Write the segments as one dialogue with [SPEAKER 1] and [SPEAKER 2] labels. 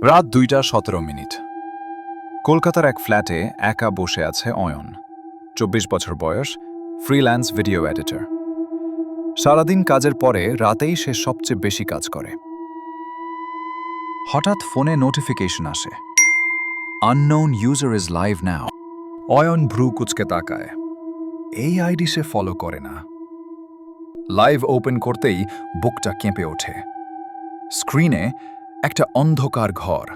[SPEAKER 1] রাত 2:17। কলকাতার এক ফ্ল্যাটে একা বসে আছে অয়ন। 24 বছর বয়স, ফ্রিল্যান্স ভিডিও এডিটর। সারাদিন কাজের পরে রাতেই সে সবচেয়ে বেশি কাজ করে। হঠাৎ ফোনে নোটিফিকেশন আসে, আননোন ইউজার ইজ লাইভ নাও। অয়ন ভ্রু কুচকে তাকায়। এই আইডি সে ফলো করে না। লাইভ ওপেন করতেই বুকটা কেঁপে ওঠে। স্ক্রিনে একটা অন্ধকার ঘর,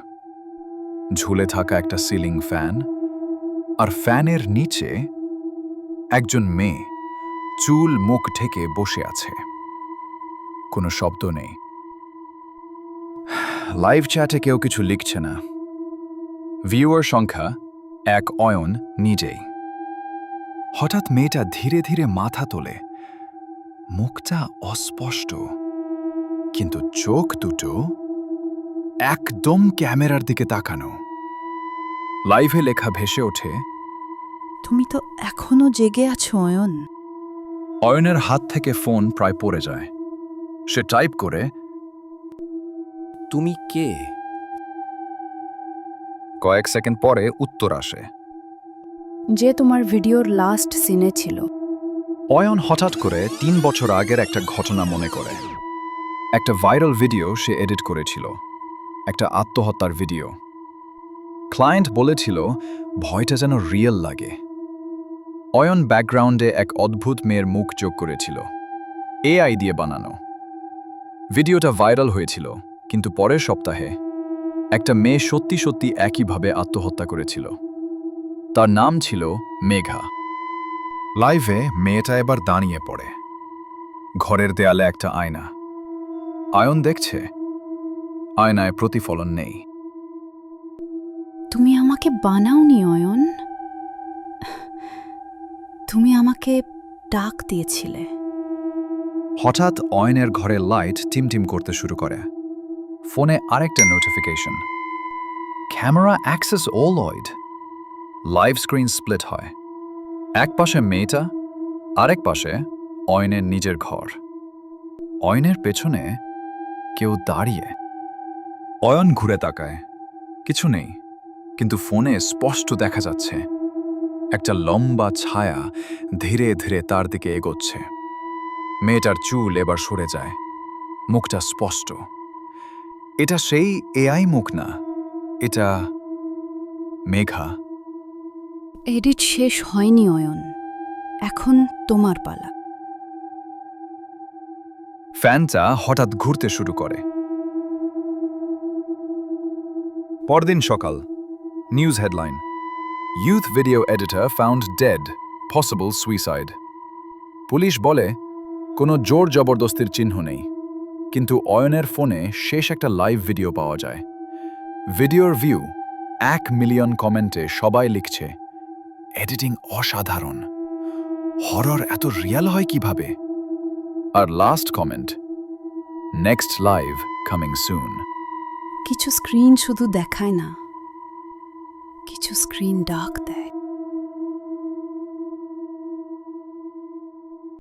[SPEAKER 1] ঝুলে থাকা একটা সিলিং ফ্যান, আর ফ্যানের নিচে একজন মেয়ে চুল মুখ ঢেকে বসে আছে। কোনো শব্দ নেই। লাইভ চ্যাটে কেউ কিছু লিখছে না। ভিউয়ার সংখ্যা এক, অয়ন নিজেই। হঠাৎ মেয়েটা ধীরে ধীরে মাথা তোলে। মুখটা অস্পষ্ট, কিন্তু চোখ দুটো একদম ক্যামেরার দিকে তাকানো। লাইভে লেখা ভেসে ওঠে,
[SPEAKER 2] তুমি তো এখনো জেগে আছো অয়ন।
[SPEAKER 1] অয়নের হাত থেকে ফোন প্রায় পড়ে যায়। সে টাইপ করে,
[SPEAKER 3] তুমি কে?
[SPEAKER 1] কয়েক সেকেন্ড পরে উত্তর আসে।
[SPEAKER 2] যে তোমার ভিডিওর লাস্ট সিনে ছিল।
[SPEAKER 1] অয়ন হঠাৎ করে 3 বছর আগের একটা ঘটনা মনে করে। একটা ভাইরাল ভিডিও সে এডিট করেছিল, একটা আত্মহত্যার ভিডিও। ক্লায়েন্ট বলেছিল ভয়টা যেন রিয়েল লাগে। অয়ন ব্যাকগ্রাউন্ডে এক অদ্ভুত মেয়ের মুখ যোগ করেছিল, এআই দিয়ে বানানো। ভিডিওটা ভাইরাল হয়েছিল, কিন্তু পরের সপ্তাহে একটা মেয়ে সত্যি সত্যি একইভাবে আত্মহত্যা করেছিল। তার নাম ছিল মেঘা। লাইভে মেয়েটা এবার দাঁড়িয়ে পড়ে। ঘরের দেয়ালে একটা আয়না। অয়ন দেখছে, আয়নায় প্রতিফলন নেই।
[SPEAKER 2] তুমি আমাকে বানাওনি অয়ন, তুমি আমাকে ডাক দিয়েছিলে।
[SPEAKER 1] হঠাৎ অয়নের ঘরের লাইট টিমটিম করতে শুরু করে। ফোনে আরেকটা notification, camera access allowed. Live screen split হয়। এক পাশে মেয়েটা, আরেক পাশে অয়নের নিজের ঘর। অয়নের পেছনে কেউ দাঁড়িয়ে। অয়ন ঘুরে তাকায়, কিছু নেই, কিন্তু ফোনে স্পষ্ট দেখা যাচ্ছে একটা লম্বা ছায়া ধীরে ধীরে তার দিকে এগোচ্ছে। মেয়েটার চুল এবার সরে যায়, মুখটা স্পষ্ট। এটা সেই এআই মুখ না, এটা মেঘা।
[SPEAKER 2] এডিট শেষ হয়নি অয়ন, এখন তোমার পালা।
[SPEAKER 1] ফ্যানটা হঠাৎ ঘুরতে শুরু করে। পরদিন সকাল, news headline, youth video editor found dead, possible suicide. Police বলে কোনো জোর জবরদস্তির চিহ্ন নেই, কিন্তু অয়নের ফোনে শেষ একটা লাইভ ভিডিও পাওয়া যায়। ভিডিওর ভিউ 1 মিলিয়ন কমেন্টে সবাই লিখছে, এডিটিং অসাধারণ, হরর এত রিয়েল হয় কিভাবে। আর last comment, next live coming soon.
[SPEAKER 2] কিছু স্ক্রিন শুধু দেখায় না, কিছু স্ক্রিন ডাক দেয়।